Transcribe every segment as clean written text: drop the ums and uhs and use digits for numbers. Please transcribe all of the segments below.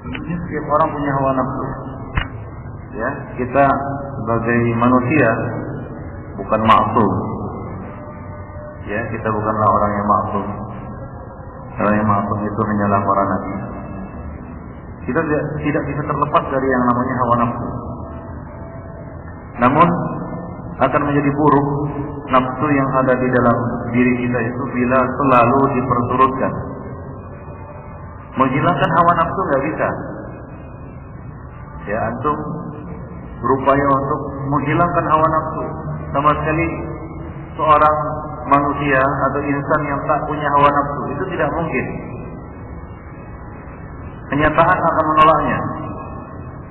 Setiap orang punya hawa nafsu. Ya, kita sebagai manusia bukan maksum. Ya, kita bukanlah orang yang maksum. Orang yang maksum itu hanyalah para nabi. Kita tidak bisa terlepas dari yang namanya hawa nafsu. Namun akan menjadi buruk nafsu yang ada di dalam diri kita itu bila selalu diperturutkan. Menghilangkan hawa nafsu nggak bisa. Ya, antum berupaya untuk menghilangkan hawa nafsu. Sama sekali seorang manusia atau insan yang tak punya hawa nafsu itu tidak mungkin. Kenyataan akan menolaknya.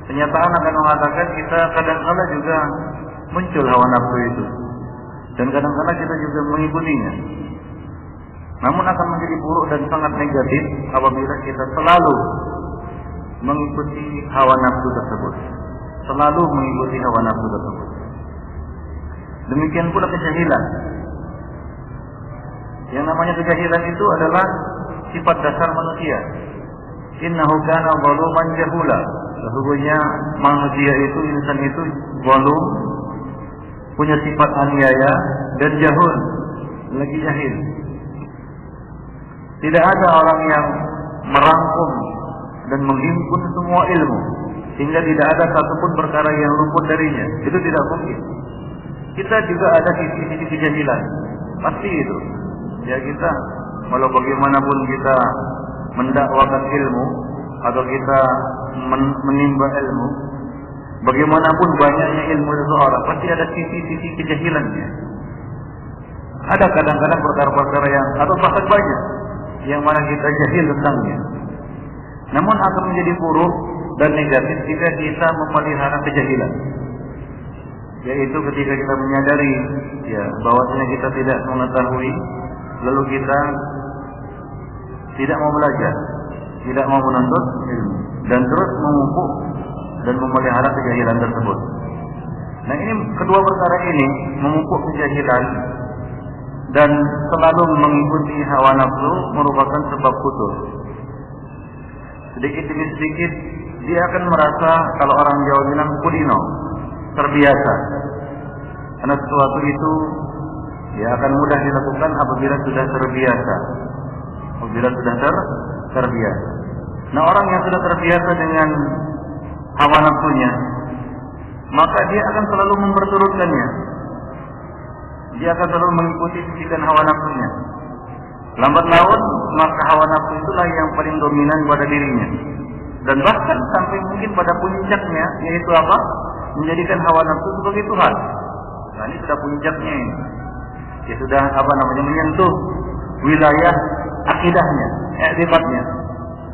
Kenyataan akan mengatakan kita kadang-kadang juga muncul hawa nafsu itu, dan kadang-kadang kita juga mengikutinya. Namun akan menjadi buruk dan sangat negatif apabila kita selalu mengikuti hawa nafsu tersebut, selalu mengikuti hawa nafsu tersebut. Demikian pula kejahilan. Yang namanya kejahilan itu adalah sifat dasar manusia. Innahu kana zaluman jahula. Sesungguhnya manusia itu, insan itu zalum, punya sifat aniaya dan jahul, lagi jahil. Tidak ada orang yang merangkum dan menghimpun semua ilmu sehingga tidak ada satupun perkara yang luput darinya. Itu tidak mungkin. Kita juga ada sisi-sisi kejahilan, pasti itu. Ya, kita walau bagaimanapun kita mendakwakan ilmu atau kita menimba ilmu, bagaimanapun banyaknya ilmu seseorang, pasti ada sisi-sisi kejahilannya. Ada kadang-kadang perkara-perkara yang atau bahkan banyak yang mana kita jahil tentangnya. Namun akan menjadi buruk dan negatif jika kita memelihara kejahilan. Yaitu ketika kita menyadari ya bahwasanya kita tidak mengetahui, lalu kita tidak mau belajar, tidak mau menuntut ilmu, dan terus memumpuk dan memelihara kejahilan tersebut. Nah, ini kedua perkara ini, memupuk kejahilan dan selalu mengikuti hawa nafsu, merupakan sebab putus. Sedikit demi sedikit dia akan merasa, kalau orang Jawa bilang kudino, terbiasa. Karena sesuatu itu ya akan mudah dilakukan apabila sudah terbiasa. Apabila sudah terbiasa. Nah, orang yang sudah terbiasa dengan hawa nafsunya, maka dia akan selalu memperturutkannya. Dia akan selalu mengikuti bisikan hawa nafsunya. Lambat laun, maka hawa nafsu itulah yang paling dominan pada dirinya. Dan bahkan sampai mungkin pada puncaknya, yaitu apa? Menjadikan hawa nafsu sebagai Tuhan. Nah, ini sudah puncaknya ini. Ya sudah menyentuh wilayah akidahnya, i'tiqadnya.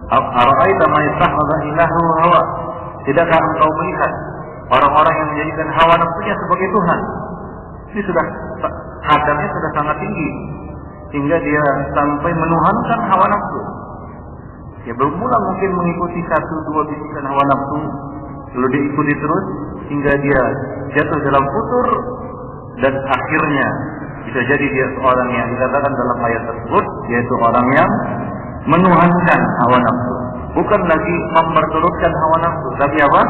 Ara'aita ma yattakhadha ilahu hawa. Tidakkah engkau melihat orang-orang yang menjadikan hawa nafsunya sebagai Tuhan? Ini sudah kadarnya sudah sangat tinggi sehingga dia sampai menuhankan hawa nafsu. Ya, bermula mungkin mengikuti satu dua bisikan hawa nafsu, lalu diikuti terus hingga dia jatuh dalam futur, dan akhirnya bisa jadi dia seorang yang dikatakan dalam ayat tersebut, yaitu orang yang menuhankan hawa nafsu. Bukan lagi memperturutkan hawa nafsu, tapi apa?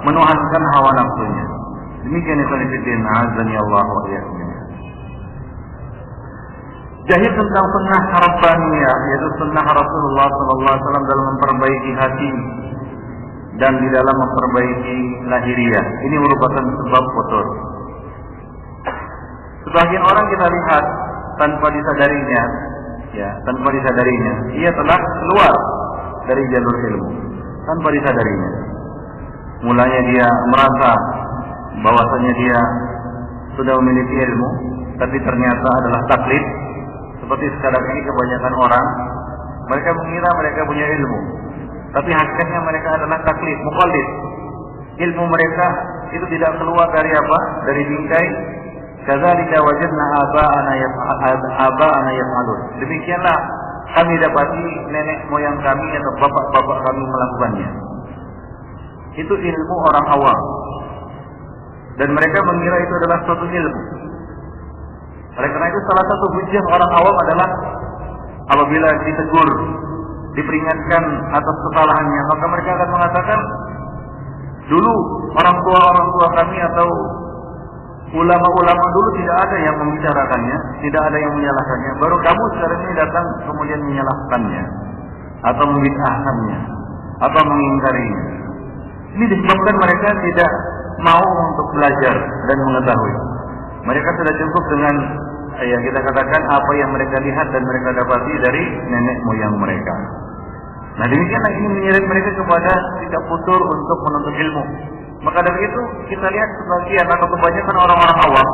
Menuhankan hawa nafsunya. Demikian ikhwan fillah, azani Allah wa iyyakum. Jahil tentang sunnah rabbaniyah, yaitu sunnah Rasulullah SAW dalam memperbaiki hati dan di dalam memperbaiki lahiriah. Ini merupakan sebab kotor. Sebagian orang kita lihat tanpa disadarinya, ia telah keluar dari jalur ilmu tanpa disadarinya. Mulanya dia merasa bahwasanya dia sudah memiliki ilmu, tapi ternyata adalah taklid. Seperti sekarang ini kebanyakan orang, mereka mengira mereka punya ilmu, tapi hakikatnya mereka adalah taklid, muqallid. Ilmu mereka itu tidak keluar dari apa? Dari bingkai. Kadzalika wajadna aba'ana yaf'alun. Demikianlah kami dapati nenek moyang kami atau bapak-bapak kami melakukannya. Itu ilmu orang awam. Dan mereka mengira itu adalah suatu ilmu. Oleh karena itu salah satu hujjah orang awam adalah apabila ditegur diperingatkan atas kesalahannya, maka mereka akan mengatakan, dulu orang tua kami atau ulama-ulama dulu tidak ada yang membicarakannya, tidak ada yang menyalahkannya. Baru kamu sekarang ini datang kemudian menyalahkannya atau membid'ahkannya atau mengingkarinya. Ini disebabkan mereka tidak mau untuk belajar dan mengetahui. Mereka sudah cukup dengan kita katakan apa yang mereka lihat dan mereka dapati dari nenek moyang mereka. Nah, demikianlah ini menyeret mereka kepada tidak futur untuk menuntut ilmu. Maka dari itu kita lihat sebagian atau kebanyakan orang-orang awam,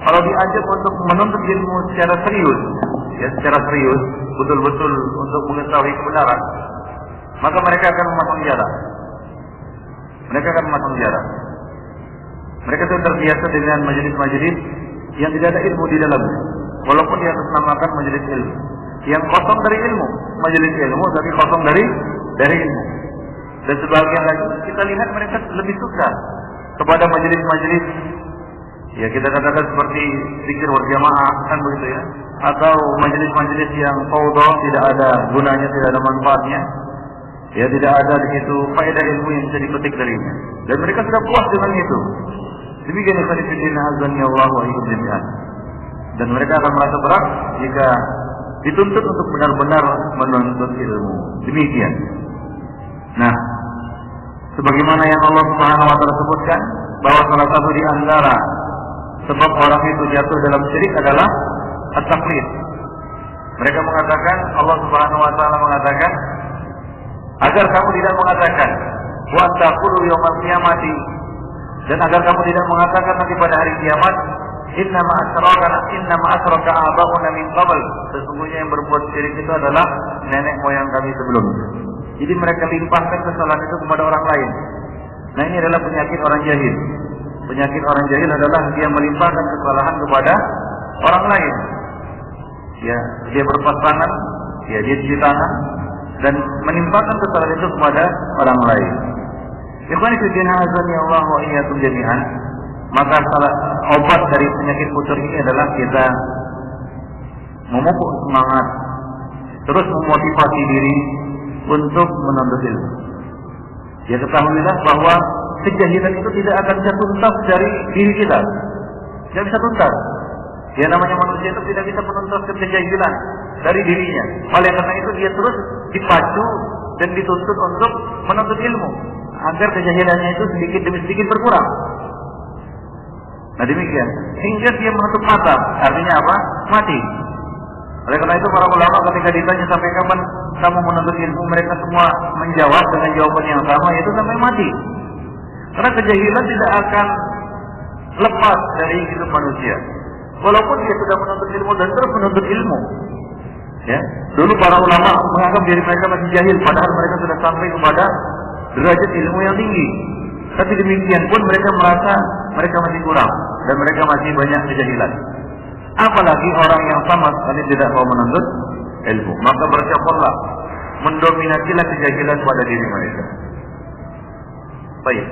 kalau diajak untuk menuntut ilmu secara serius, betul-betul untuk mengetahui kebenaran, maka mereka akan memasang jarak. Mereka sudah terbiasa dengan majelis-majelis yang tidak ada ilmu di dalamnya, walaupun dia menamakan majelis ilmu, yang kosong dari ilmu, majelis ilmu tapi kosong dari ilmu. Dan sebagian lagi kita lihat mereka lebih suka kepada majelis-majelis, ya kita katakan seperti zikir berjamaah kan begitu ya, atau majelis-majelis yang fawdha, tidak ada gunanya, tidak ada manfaatnya, ya tidak ada di situ faedah ilmu yang bisa dipetik darinya. Dan mereka sudah puas dengan itu. Demikian ikhwan azan ya Allah wa iyyakum jami'an. Dan mereka akan merasa berat jika dituntut untuk benar-benar menuntut ilmu. Demikian. Nah, sebagaimana yang Allah Subhanahu wa taala sebutkan bahwa salah satu di antara sebab orang itu jatuh dalam syirik adalah at-taqlid. Mereka mengatakan, Allah Subhanahu wa taala mengatakan, agar kamu tidak mengatakan wa taqulu yaumil qiyamati, dan agar kamu tidak mengatakan nanti pada hari kiamat, innama asyraka aba'una min qabl, sesungguhnya yang berbuat syirik itu adalah nenek moyang kami sebelumnya. Jadi mereka limpahkan kesalahan itu kepada orang lain. Nah, ini adalah penyakit orang jahil. Penyakit orang jahil adalah dia melimpahkan kesalahan kepada orang lain. Ya, dia berpasangan, ya dia cuci tangan dan menimpakan kesalahan itu kepada orang lain. Ikhwan fillah azani Allah wa iyyakum jami'an. Maka obat dari penyakit futur ini adalah kita memupuk semangat, terus memotivasi diri untuk menuntut ilmu. Ya, ketahuilah bahwa kejahilan itu tidak akan bisa tuntas dari diri kita. Tidak bisa tuntas. Ya, namanya manusia itu tidak bisa menuntaskan kejahilan dari dirinya. Oleh karena itu dia terus dipacu dan dituntut untuk menuntut ilmu agar kejahilannya itu sedikit demi sedikit berkurang. Nah, demikian hingga dia menutup mata, artinya apa? Mati. Oleh karena itu para ulama ketika ditanya sampai kapan kamu menuntut ilmu, mereka semua menjawab dengan jawaban yang sama, yaitu sampai mati. Karena kejahilan tidak akan lepas dari hidup manusia, walaupun dia sudah menuntut ilmu dan terus menuntut ilmu. Ya, dulu para ulama menganggap diri mereka masih jahil, padahal mereka sudah sampai kepada derajat ilmu yang tinggi. Tapi demikian pun mereka merasa mereka masih kurang dan mereka masih banyak kejahilan. Apalagi orang yang sama sekali tidak mau menuntut ilmu, maka bercampurlah, mendominasilah kejahilan pada diri mereka. Baik.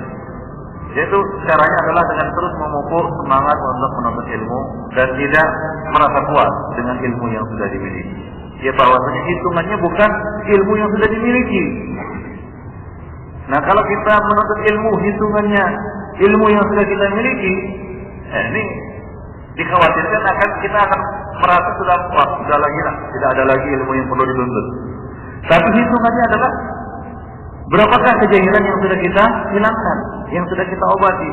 Yaitu caranya adalah dengan terus memupuk semangat untuk menuntut ilmu dan tidak merasa puas dengan ilmu yang sudah dimiliki. Ya, bahwasanya hitungannya bukan ilmu yang sudah dimiliki. Nah, kalau kita menuntut ilmu hitungannya ilmu yang sudah kita miliki, ini dikhawatirkan kita akan merasa sudah puas, sudah lagi lah, tidak ada lagi ilmu yang perlu dituntut. Tapi hitungannya adalah berapakah kejahilan yang sudah kita hilangkan, yang sudah kita obati.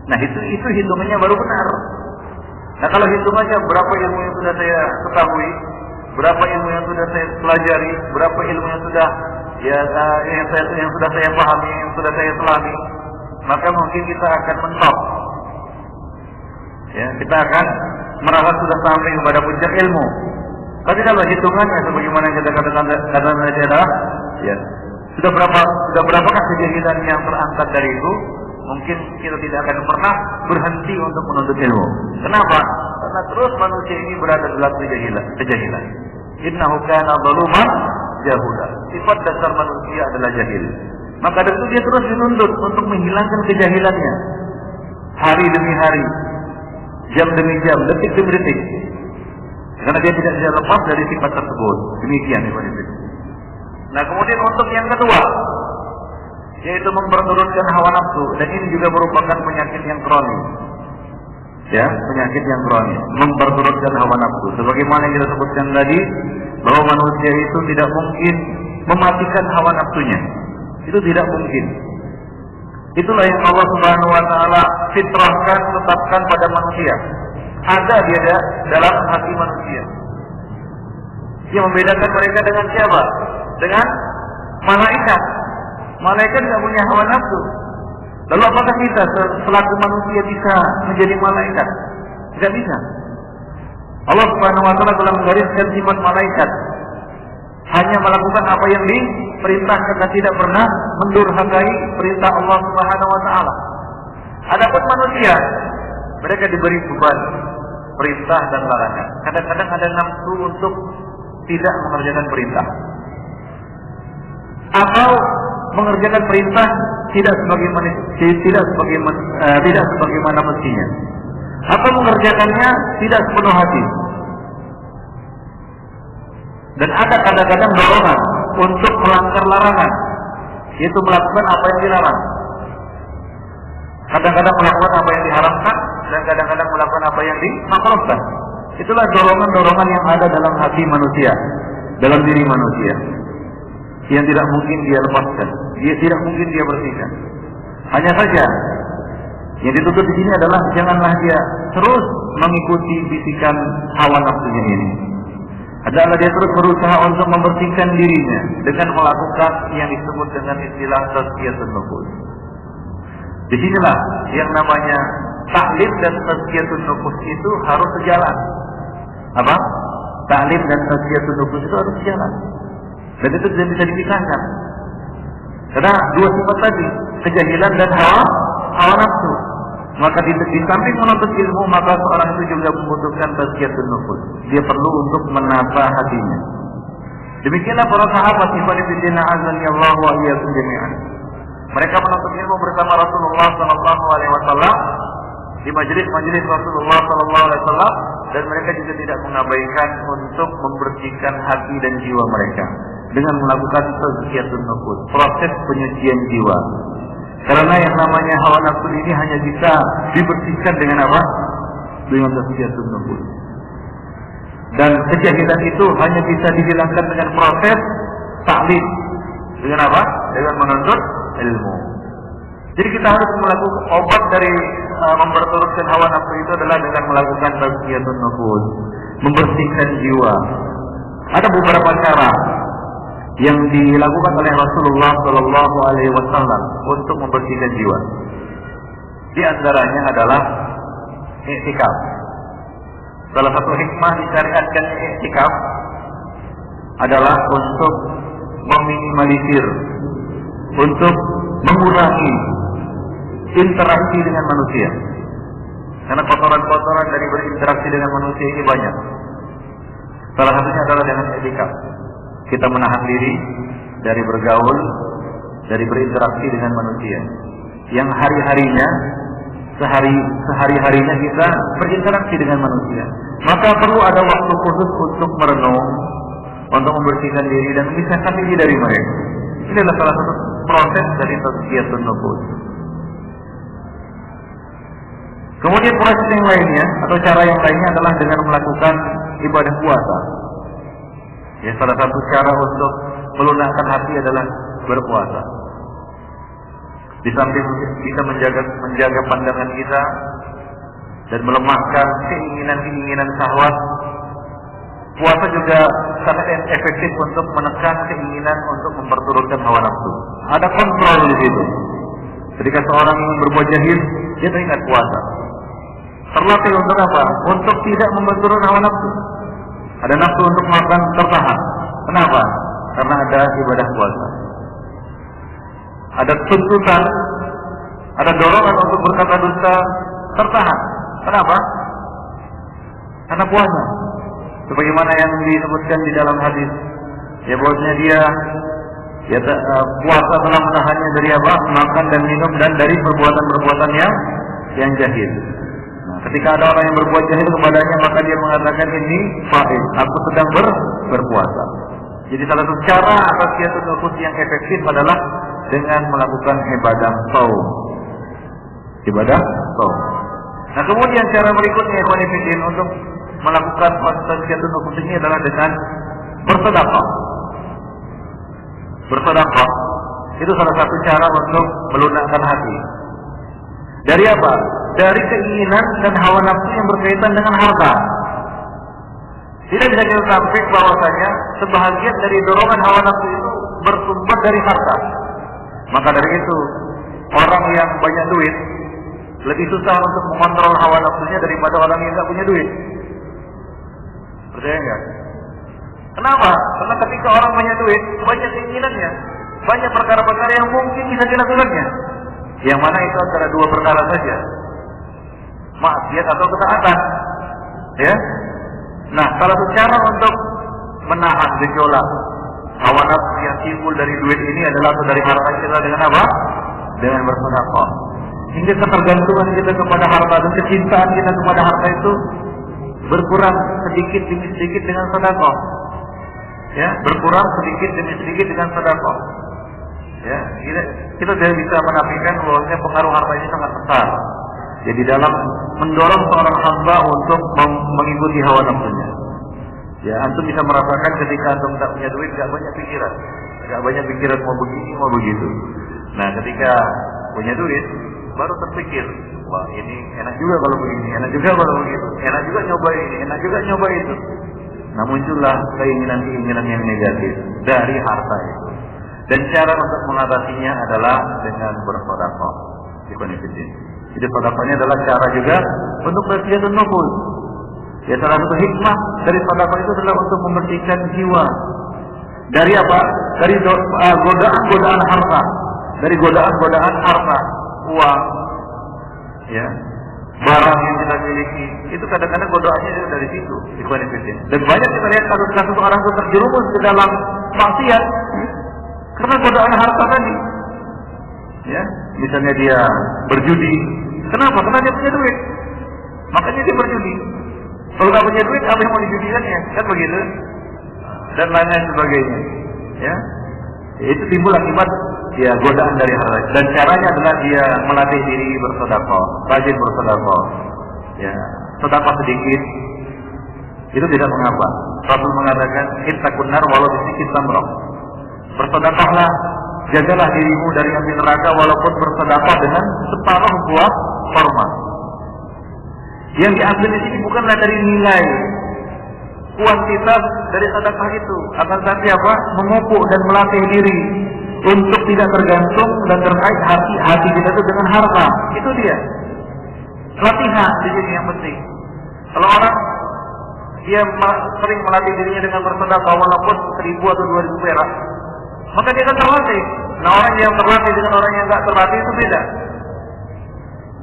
Nah, itu hitungannya baru benar. Nah, kalau hitungannya berapa ilmu yang sudah saya ketahui, berapa ilmu yang sudah saya pelajari, berapa ilmu yang sudah yang sudah saya pahami, yang sudah saya selami, maka mungkin kita akan mentok. Ya, kita akan merasa sudah sampai kepada puncak ilmu. Tapi kalau hitungannya sebagaimana yang kita katakan tadi adalah, ya, sudah berapakah kejahilan yang terangkat dari itu, mungkin kita tidak akan pernah berhenti untuk menuntut ilmu. Kenapa? Karena terus manusia ini berada dalam kejahilan. Innahu kana zaluman jahula. Sifat dasar manusia adalah jahil. Maka dari itu dia terus dituntut untuk menghilangkan kejahilannya. Hari demi hari, jam demi jam, detik demi detik. Karena dia tidak bisa lepas dari sifat tersebut. Demikian Ibu. Nah, kemudian untuk yang kedua, yaitu memperturutkan hawa nafsu, dan ini juga merupakan penyakit yang kronis. Ya, penyakit yang kronis, memperturutkan hawa nafsu. Sebagaimana yang kita sebutkan tadi, bahwa manusia itu tidak mungkin mematikan hawa nafsunya. Itu tidak mungkin. Itulah yang Allah Subhanahu wa taala fitrahkan, tetapkan pada manusia. Ada dia dalam hati manusia. Yang membedakan mereka dengan siapa? Dengan malaikat. Malaikat tidak punya hawa nafsu. Lalu apakah kita selaku manusia bisa menjadi malaikat? Tidak bisa. Allah Subhanahu wa taala telah menggariskan sifat malaikat, hanya melakukan apa yang diperintahkan dan tidak pernah mendurhakai perintah Allah Subhanahu wa taala. Adapun manusia, mereka diberi beban perintah dan larangan. Kadang-kadang ada nafsu untuk tidak mengerjakan perintah, atau mengerjakan perintah tidak sebagaimana mestinya, atau mengerjakannya tidak sepenuh hati. Dan ada kadang-kadang dorongan untuk melanggar larangan, yaitu melakukan apa yang dilarang. Kadang-kadang melakukan apa yang diharamkan, dan kadang-kadang melakukan apa yang dimakruhkan. Itulah dorongan-dorongan yang ada dalam hati manusia, dalam diri manusia, yang tidak mungkin dia lepaskan, dia tidak mungkin dia bersihkan. Hanya saja yang dituntut di sini adalah janganlah dia terus mengikuti bisikan hawa nafsunya ini. Adalah dia terus berusaha untuk membersihkan dirinya dengan melakukan yang disebut dengan istilah tazkiyatun nufus. Di sinilah yang namanya taklim dan tazkiyatun nufus itu harus sejalan. Apa? Taklim dan tazkiyatun nufus itu harus sejalan. Dan itu tidak bisa dipisahkan. Karena dua sifat tadi, kejahilan dan hawa nafsu. Maka di samping menuntut ilmu, maka seorang itu juga membutuhkan tazkiyatun nufus. Dia perlu untuk menata hatinya. Demikianlah para sahabat ibadillah azani Allah wa iyyakum jami'an. Mereka menuntut ilmu bersama Rasulullah sallallahu alaihi wasallam di majelis Rasulullah sallallahu alaihi wasallam, dan mereka juga tidak mengabaikan untuk membersihkan hati dan jiwa mereka dengan melakukan tazkiyatun nufus, proses penyucian jiwa. Karena yang namanya hawa nafsu ini hanya bisa dibersihkan dengan apa? Dengan tazkiyatun nufus. Dan kejahilan itu hanya bisa dihilangkan dengan proses taklim. Dengan apa? Dengan menuntut ilmu. Jadi kita harus melakukan obat dari memperturutkan hawa nafsu itu adalah dengan melakukan tazkiyatun nufus, membersihkan jiwa. Ada beberapa cara yang dilakukan oleh Rasulullah Shallallahu Alaihi Wasallam untuk membersihkan jiwa. Di antaranya adalah i'tikaf. Salah satu hikmah disyariatkan i'tikaf adalah untuk meminimalisir, untuk mengurangi interaksi dengan manusia. Karena kotoran-kotoran dari berinteraksi dengan manusia ini banyak. Salah satunya adalah dengan i'tikaf. Kita menahan diri dari bergaul, dari berinteraksi dengan manusia yang hari-harinya, sehari-harinya kita berinteraksi dengan manusia. Maka perlu ada waktu khusus untuk merenung, untuk membersihkan diri dan memisahkan diri dari mereka. Ini adalah salah satu proses dari tazkiyatun nufus. Kemudian proses yang lainnya atau cara yang lainnya adalah dengan melakukan ibadah puasa. Ya, salah satu cara untuk melunakkan hati adalah berpuasa. Di samping kita menjaga pandangan kita dan melemahkan keinginan syahwat, puasa juga sangat efektif untuk menekan keinginan untuk memperturutkan hawa nafsu. Ada kontrol di situ. Ketika seorang ingin berbuat jahil, dia teringat puasa. Terlatih untuk apa? Untuk tidak memperturutkan hawa nafsu. Ada nafsu untuk makan tertahan. Kenapa? Karena ada ibadah puasa. Ada tuntutan, ada dorongan untuk berkata dusta tertahan. Kenapa? Karena puasa. Sebagaimana yang disebutkan di dalam hadis, ya bahwasanya dia puasa telah menahannya dari apa? Makan dan minum dan dari perbuatan-perbuatan yang jahil. Ketika ada orang yang berbuat jahil kepadanya, maka dia mengatakan ini fa'il, aku sedang berpuasa. Jadi salah satu cara tazkiyatun nufus yang efektif adalah dengan melakukan ibadah shaum. Ibadah shaum. Nah, kemudian cara berikutnya ikhwan fillah untuk melakukan tazkiyatun nufus ini adalah dengan bersedekah. Bersedekah itu salah satu cara untuk melunakkan hati. Dari apa? Dari keinginan dan hawa nafsu yang berkaitan dengan harta. Tidak bisa kita tampik bahwasanya sebahagian dari dorongan hawa nafsu itu bersumber dari harta. Maka dari itu, orang yang banyak duit lebih susah untuk mengontrol hawa nafsunya daripada orang yang tidak punya duit. Percaya nggak? Kenapa? Karena ketika orang punya duit, banyak keinginannya, banyak perkara-perkara yang mungkin bisa dilakukannya. Yang mana itu antara dua perkara saja, maksiat atau ketaatan. Ya. Nah, salah satu cara untuk menahan gejolak hawa nafsu yang timbul dari duit ini adalah atau dari harta kita dengan apa? Dengan bersedekah. Hingga ketergantungan kita kepada harta dan kecintaan kita kepada harta itu berkurang sedikit demi sedikit dengan sedekah. Ya, berkurang sedikit demi sedikit dengan sedekah. Ya, kita tidak bisa menafikan bahwa pengaruh harta ini sangat besar. Jadi dalam mendorong seorang hamba untuk mengikuti hawa nafsunya. Ya, antum bisa merasakan ketika antum tak punya duit, gak banyak pikiran, mau begini, mau begitu. Nah, ketika punya duit, baru terpikir, wah ini enak juga kalau begini, enak juga kalau begitu, enak juga nyoba ini, enak juga nyoba itu. Nah, muncullah keinginan-keinginan yang negatif dari harta itu. Dan cara untuk mengatasinya adalah dengan bersedekah. Jadi sedekahnya adalah cara juga untuk tazkiyatun nufus. Ya, salah satu hikmah dari sedekah itu adalah untuk membersihkan jiwa. Dari apa? Dari godaan-godaan harta. Dari godaan-godaan harta, uang, ya, barang yang kita miliki. Itu kadang-kadang godaannya dari situ. Dan banyak kita lihat kasus-kasus orang itu terjerumus ke dalam maksiat karena godaan harta tadi. Ya, misalnya dia berjudi. Kenapa? Karena dia punya duit. Makanya dia berjudi. Kalau nggak punya duit, apa yang mau dijudikan ya? Kan begitu. Dan lain-lain sebagainya. Ya, itu timbul akibat ya godaan dari harta. Dan caranya adalah dia melatih diri bersedekah, rajin bersedekah. Ya, sedekah sedikit itu tidak mengapa. Rasul mengatakan, ittaqun nar walau bisikit tamrah. Bersedekahlah, jagalah dirimu dari api neraka walaupun bersedekah dengan separuh buah kurma. Yang diambil di sini bukanlah dari nilai kuantitas dari sedekah itu, akan tetapi apa? Memupuk dan melatih diri untuk tidak tergantung dan terkait hati kita itu dengan harta. Itu dia. Latihan di sini yang penting. Kalau orang dia sering melatih dirinya dengan bersedekah walaupun 1.000 atau 2.000 perak, maka dia akan terlatih. Nah, orang yang terlatih dengan orang yang tidak terlatih itu beda.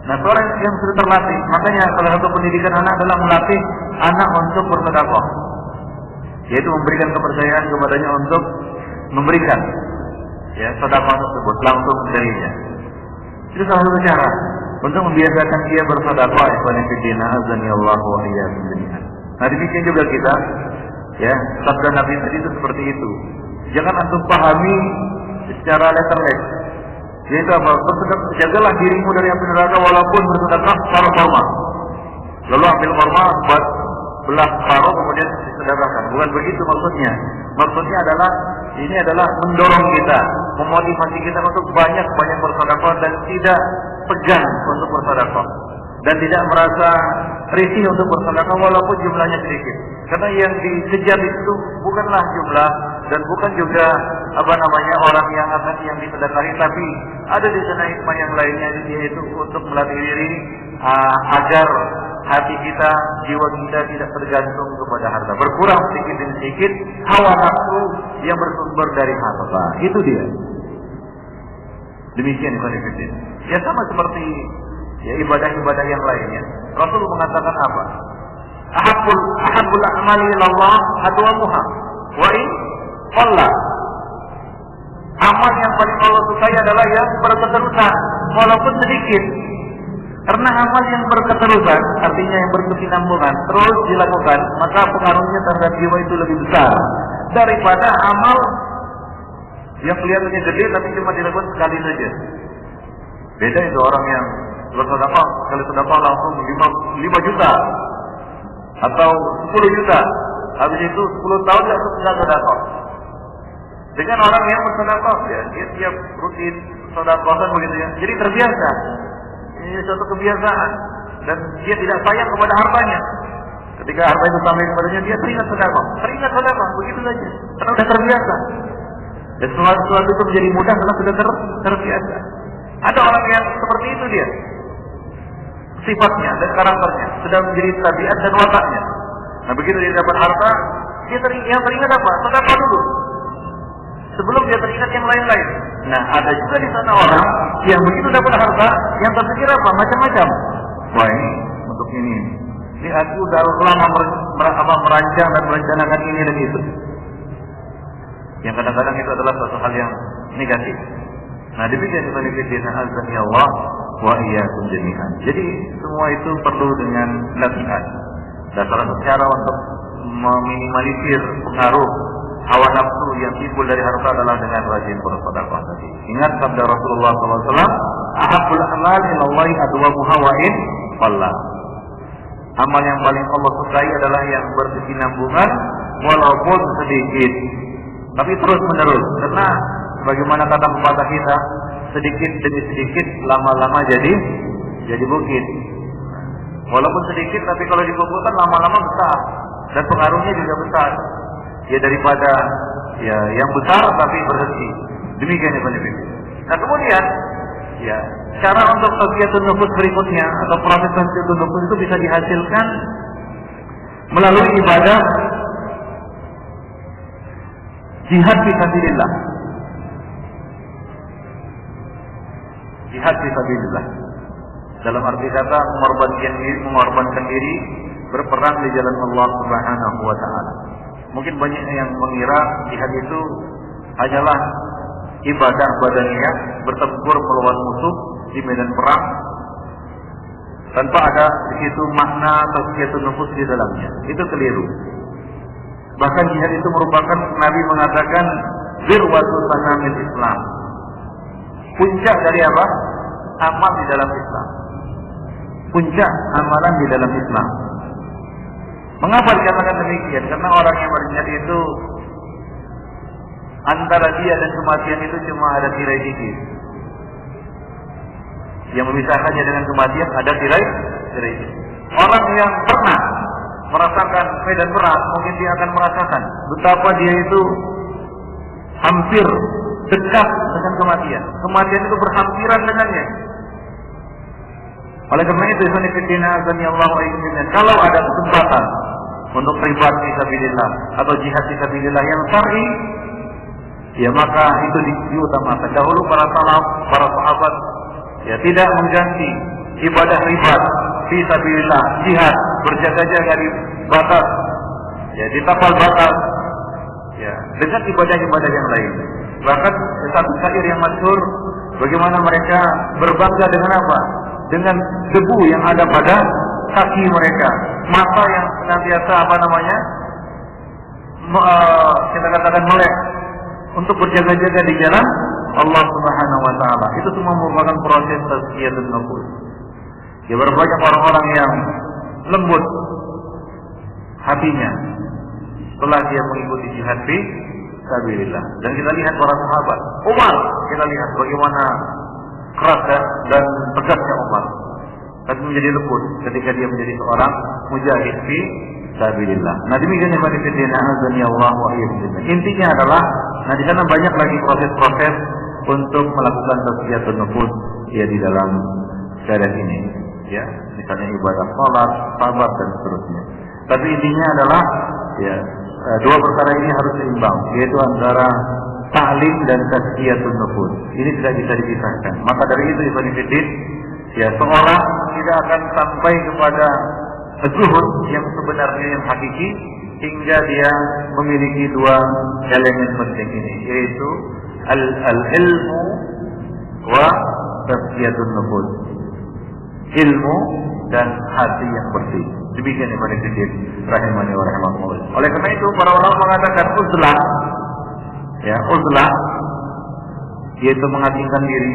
Nah, orang yang sudah terlatih, makanya salah satu pendidikan anak adalah melatih anak untuk bersedekah, yaitu memberikan kepercayaan kepadanya untuk memberikan ya sedekah tersebut langsung darinya. Itu salah satu cara untuk membiasakan dia bersedekah. Ikhwan fillah, azanillahu wa iyyakum jami'an. Nah, demikian juga kita, ya, sabda Nabi tadi itu seperti itu. Jangan antum pahami secara letterless. Yaitu apa? Jagalah dirimu dari api neraka walaupun bersedekah separuh kurma. Lalu ambil kurma, buat belah separuh kemudian disedekahkan. Bukan begitu maksudnya. Maksudnya adalah ini adalah mendorong kita, memotivasi kita untuk banyak bersedekah dan tidak tegang untuk bersedekah dan tidak merasa risih untuk bersedekah walaupun jumlahnya sedikit. Karena yang dikejar itu bukanlah jumlah dan bukan juga orang yang disedekahi, tapi ada di sana hikmah yang lainnya, yaitu untuk melatih diri agar hati kita, jiwa kita tidak tergantung kepada harta. Berkurang sedikit demi sedikit hawa nafsu yang bersumber dari harta. Itu dia. Demikian konfirmasi. Ya, sama seperti ya ibadah-ibadah yang lainnya. Rasul mengatakan apa? Ahabbul a'mali ilallah adwamuha wa in qalla. Amal yang paling Allah sukai adalah yang berketerusan walaupun sedikit. Karena amal yang berketerusan, artinya yang berkesinambungan, terus dilakukan, maka pengaruhnya terhadap jiwa itu lebih besar daripada amal yang kelihatannya gede tapi cuma dilakukan sekali saja. Beda itu orang yang bersedekah, sekali sedekah langsung 5 juta atau 10 juta. Habis itu 10 tahun dia sudah sedekah. Dengan orang yang bersedekah, ya, dia tiap rutin sedekah begitu ya. Jadi terbiasa. Ini suatu kebiasaan dan dia tidak sayang kepada hartanya. Ketika harta itu sampai kepadanya, dia teringat sedekah, begitu saja. Karena sudah terbiasa. Dan sesuatu itu menjadi mudah karena sudah terbiasa. Ada orang yang seperti itu dia, sifatnya dan karakternya sudah menjadi tabiat dan wataknya. Nah begitu dia dapat harta, dia teringat apa? Sedekah dulu. Sebelum dia teringat yang lain-lain. Nah ada juga di sana orang yang begitu dapat harta, yang terpikir apa? Macam-macam. Wah ini untuk ini. Ini aku sudah lama merancang dan merencanakan ini dan itu. Yang kadang-kadang itu adalah suatu hal yang negatif. Nah demikian kepada azza Allah wa iyyakum jami'an. Jadi semua itu perlu dengan latihan. Dasar cara untuk meminimalisir pengaruh hawa nafsu yang timbul dari harta adalah dengan rajin bersedekah tadi. Ingat sabda Rasulullah SAW, ahabbul a'mal ilallahi adwamuha wa in qalla. Amal yang paling Allah sukai adalah yang berkesinambungan walaupun sedikit, tapi terus menerus. Karena bagaimana kata pepatah kita, sedikit demi sedikit lama-lama jadi bukit. Walaupun sedikit, tapi kalau dikumpulkan lama-lama besar dan pengaruhnya juga besar. Ya daripada ya yang besar tapi berhenti. Demikian ya Pak. Nah kemudian ya cara untuk tazkiyatun nufus berikutnya atau proses tazkiyatun nufus itu bisa dihasilkan melalui ibadah jihad fi sabilillah. Jihad fi sabilillah. Dalam arti kata mengorbankan diri berperang di jalan Allah Subhanahu wa taala. Mungkin banyak yang mengira jihad itu hanyalah ibadah badaniyah, bertempur melawan musuh di medan perang tanpa ada di situ makna tazkiyatun nufus di dalamnya. Itu keliru. Bahkan jihad itu merupakan, Nabi mengatakan, zirwatu sanamil Islam. Puncak dari apa? Amal di dalam Islam. Puncak amalan di dalam Islam. Mengapa dikatakan demikian? Karena orang yang berjihad itu antara dia dan kematian itu cuma ada tirai dikit. Yang memisahkannya dengan kematian ada tirai dikit. Orang yang pernah merasakan medan perang, mungkin dia akan merasakan betapa dia itu hampir dekat dengan kematian. Kematian itu berhampiran dengannya. Oleh karena itu, kalau ada kesempatan untuk ribat fisabilillah atau jihad fisabilillah yang syar'i, ya maka itu diutamakan. Dahulu para salaf, para sahabat, ya tidak mengganti ibadah ribat fisabilillah, jihad, berjaga-jaga di batas, ya di tapal batas, ya dengan ibadah-ibadah yang lain. Bahkan satu syair yang masyhur, bagaimana mereka berbangga dengan apa? Dengan debu yang ada pada kaki mereka, mata yang senantiasa kita katakan melek untuk berjaga-jaga di jalan Allah Subhanahu wa taala. Itu semua merupakan proses tazkiyatun nufus. Ya, banyak orang-orang yang lembut hatinya setelah dia mengikuti jihad fi sabilillah. Dan kita lihat para sahabat, Umar, kita lihat bagaimana keras dan tegasnya Umar, tapi menjadi lembut ketika dia menjadi seorang mujahid fi sabilillah. Nah demikian yang Allah wa iyyakum. Intinya adalah, nah di sana banyak lagi proses-proses untuk melakukan tazkiyatun nufus ya di dalam syariat ini, ya misalnya ibadah salat, sabar dan seterusnya. Tapi intinya adalah ya dua perkara ini harus seimbang, yaitu antara ta'lim dan tazkiyatun nufus. Ini tidak bisa dipisahkan. Maka dari itu ya seorang tidak akan sampai kepada zuhud yang sebenarnya yang hakiki hingga dia memiliki dua elemen penting ini, yaitu al-ilmu wa tazkiyatun nufus. Ilmu dan hati yang bersih. Demikian Ibnu Katsir rahimani wa rahimakumullah. Oleh karena itu para ulama mengatakan uzlah, ya uzlah, yaitu mengasingkan diri,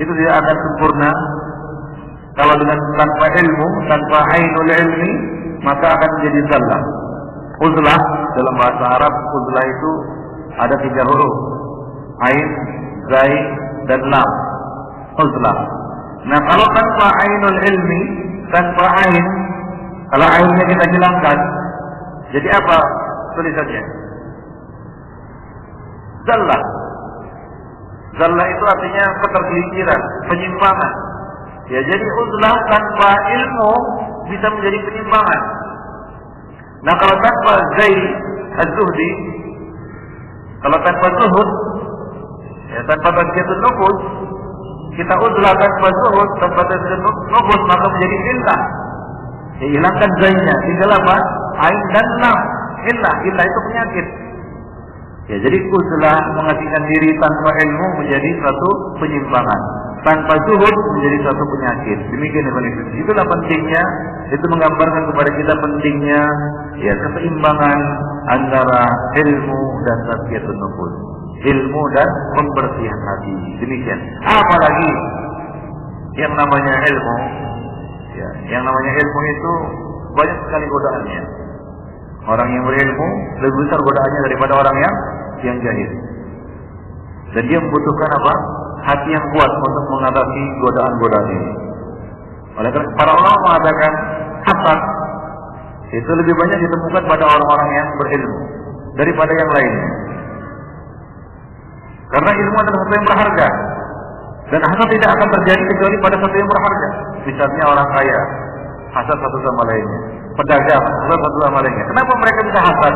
itu tidak akan sempurna kalau dengan tanpa ilmu, tanpa ainul ilmi, maka akan menjadi zallah. Uzlah dalam bahasa Arab, uzlah itu ada 3 huruf, ain, zai, dan lam. Uzlah. Nah kalau tanpa ainul ilmi, tanpa ain, kalau ainnya kita hilangkan, jadi apa tulisannya? Zallah. Zallah itu artinya ketergelinciran, penyimpangan. Ya jadi uzlah tanpa ilmu bisa menjadi penyimpangan. Nah kalau tanpa zai, az-zuhdi, kalau tanpa zuhud, ya tanpa tazkiyatun nufus, kita uzlah tanpa zuhud, tanpa tazkiyatun nufus, maka menjadi illah. Ya, hilangkan zainya, tinggal apa? Ain dan lam. Illah itu penyakit. Ya jadi uzlah mengasingkan diri tanpa ilmu menjadi suatu penyimpangan, tanpa zuhud menjadi suatu penyakit. Demikian Ibnu Katsir. Itulah pentingnya, itu menggambarkan kepada kita pentingnya ya keseimbangan antara ilmu dan tazkiyatun nufus, ilmu dan pembersihan hati. Demikian. Apalagi yang namanya ilmu, ya, yang namanya ilmu itu banyak sekali godaannya. Orang yang berilmu lebih besar godaannya daripada orang yang jahil. Dan dia membutuhkan apa? Hati yang kuat untuk mengatasi godaan-godaan ini. Oleh karena para ulama mengatakan hasad itu lebih banyak ditemukan pada orang-orang yang berilmu daripada yang lainnya. Karena ilmu adalah sesuatu yang berharga. Dan hasad tidak akan terjadi kecuali pada sesuatu yang berharga. Misalnya orang kaya, hasad satu sama lainnya. Pedagang, hasad satu sama lainnya. Kenapa mereka bisa hasad?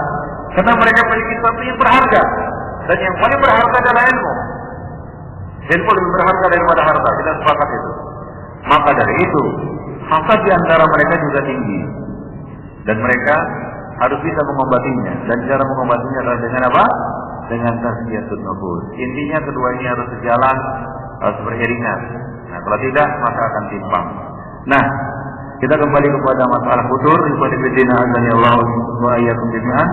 Karena mereka memiliki sesuatu yang berharga. Dan yang paling berharga adalah ilmu. Ilmu lebih berharga daripada harta. Kita sepakat itu. Maka dari itu, hasad di antara mereka juga tinggi. Dan mereka harus bisa mengobatinya. Dan cara mengobatinya adalah dengan apa? Dengan tazkiyatun nufus. Intinya kedua ini harus sejalan, harus beriringan. Nah, kalau tidak maka akan timpang. Nah, kita kembali kepada masalah futur. Ikhwan fillah azanillahu wa iyyakum jami'an.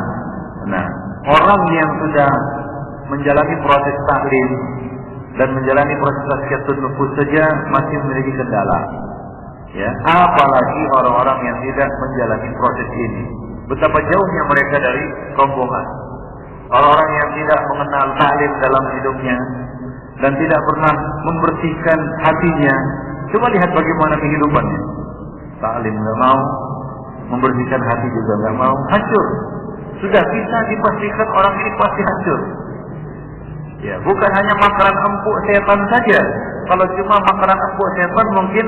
Nah, orang yang sudah menjalani proses taklim dan menjalani proses tazkiyatun nufus saja masih memiliki kendala. Ya, apalagi orang-orang yang tidak menjalani proses ini. Betapa jauhnya mereka dari rombongan. Orang-orang yang tidak mengenal taklim dalam hidupnya dan tidak pernah membersihkan hatinya. Coba lihat bagaimana kehidupannya. Taklim nggak mau, membersihkan hati juga nggak mau, hancur. Sudah bisa dipastikan orang ini pasti hancur. Ya, bukan hanya makanan empuk setan saja. Kalau cuma makanan empuk setan mungkin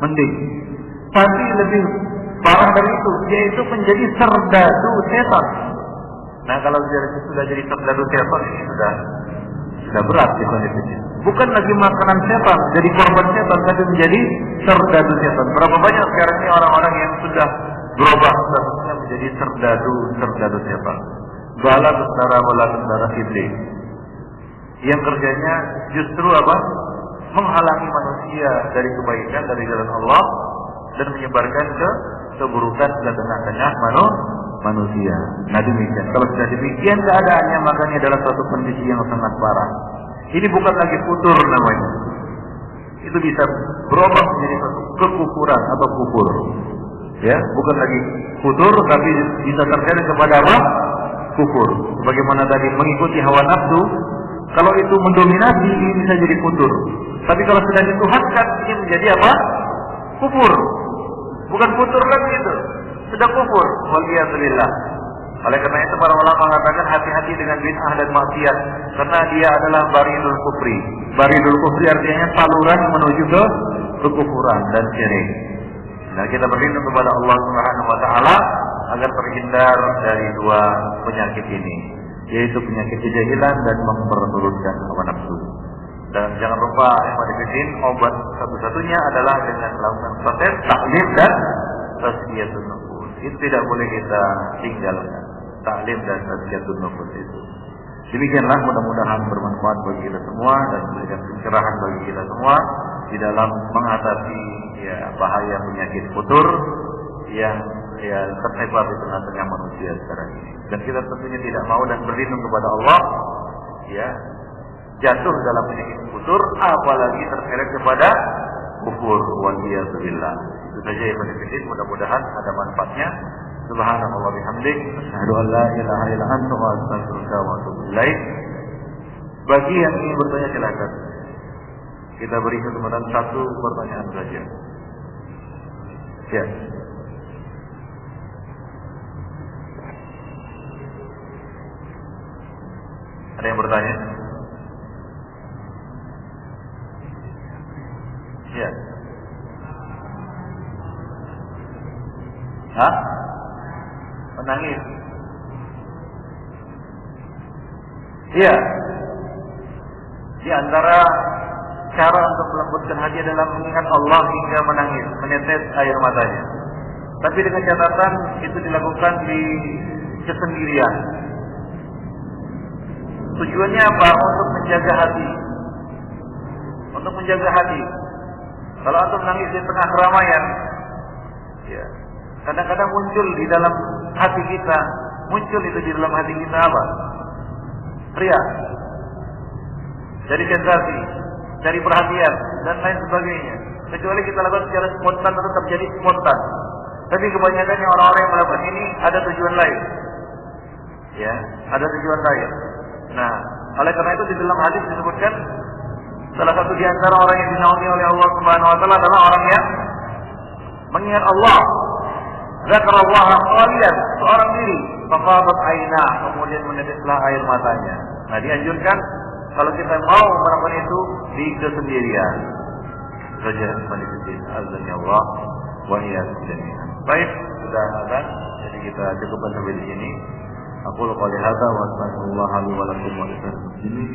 mending. Tapi lebih parah dari itu, yaitu menjadi serdadu setan. Nah, kalau sudah jadi serdadu setan ini sudah berat di kondisinya. Bukan lagi makanan setan, jadi korban setan, tapi menjadi serdadu setan. Berapa banyak sekarang ini orang-orang yang sudah berubah statusnya menjadi serdadu setan. Bala tentara iblis. Yang kerjanya justru apa? Menghalangi manusia dari kebaikan, dari jalan Allah, dan menyebarkan keburukan ke tengah-tengah manusia. Nah demikian. Kalau sudah demikian keadaannya, maka ini adalah suatu kondisi yang sangat parah. Ini bukan lagi futur namanya. Itu bisa berubah menjadi suatu kekufuran atau kufur. Ya, bukan lagi futur, tapi bisa terjadi kepada apa? Kufur. Bagaimana tadi mengikuti hawa nafsu. Kalau itu mendominasi, ini bisa jadi futur. Tapi kalau sudah dituhankan, ini menjadi apa? Kufur. Bukan futur lagi itu. Sudah kufur. Waliyahzubillah. Oleh karena itu para ulama mengatakan hati-hati dengan bid'ah dan maksiat. Karena dia adalah baridul kufri. Baridul kufri artinya saluran menuju ke kekufuran dan syirik. Nah, kita berlindung kepada Allah Subhanahu wa taala agar terhindar dari dua penyakit ini, yaitu penyakit kejahilan dan memperturutkan hawa nafsu. Dan jangan lupa obat satu-satunya adalah dengan melakukan proses taklim dan tazkiyatun nufus. Itu tidak boleh kita tinggalkan, taklim dan tazkiyatun nufus itu. Demikianlah, mudah-mudahan bermanfaat bagi kita semua dan memberikan pencerahan bagi kita semua. di dalam mengatasi bahaya penyakit futur yang tersebar di tengah-tengah manusia sekarang ini. Dan kita tentunya tidak mau dan berlindung kepada Allah jatuh dalam penyakit futur, apalagi terseret kepada kufur. Waliyadzubillah. Itu saja ya pendidik, mudah-mudahan ada manfaatnya. Subhanallah bihamdik, asyhadu an la ilaha illa anta wa astaghfiruka wa atubu ilaik. Bagi yang ingin bertanya silakan. Kita beri kesempatan satu pertanyaan saja. Ya. Ada yang bertanya? Ya. Hah? Menangis? Iya. Di antara cara untuk melembutkan hati adalah mengingat Allah hingga menangis, menetes air matanya. Tapi dengan catatan itu dilakukan di kesendirian. Tujuannya apa? Untuk menjaga hati. Untuk menjaga hati. Kalau antum menangis di tengah keramaian, kadang-kadang muncul di dalam hati kita, apa? Ria, dari sensasi, dari perhatian dan lain sebagainya. Kecuali kita lakukan secara spontan, tetap jadi spontan. Tapi kebanyakan orang-orang yang melakukan ini ada tujuan lain. Ada tujuan lain. Nah, oleh karena itu di dalam hadis disebutkan salah satu di antara orang yang dinaungi oleh Allah Subhanahu wa taala adalah orang yang mengingat Allah. Zakarallah qalilan, seorang diri, fafadat aina, kemudian meneteslah air matanya. Nah, dianjurkan kalau kita mau melakukan itu di kesendirian. Saja manifestin azan ya Allah wa iyyakum jami'an. Baik, sudah azan, jadi kita cukupkan sampai di sini. Aku qouli hadza wa astaghfirullah li wa lakum wa lisal muslimin.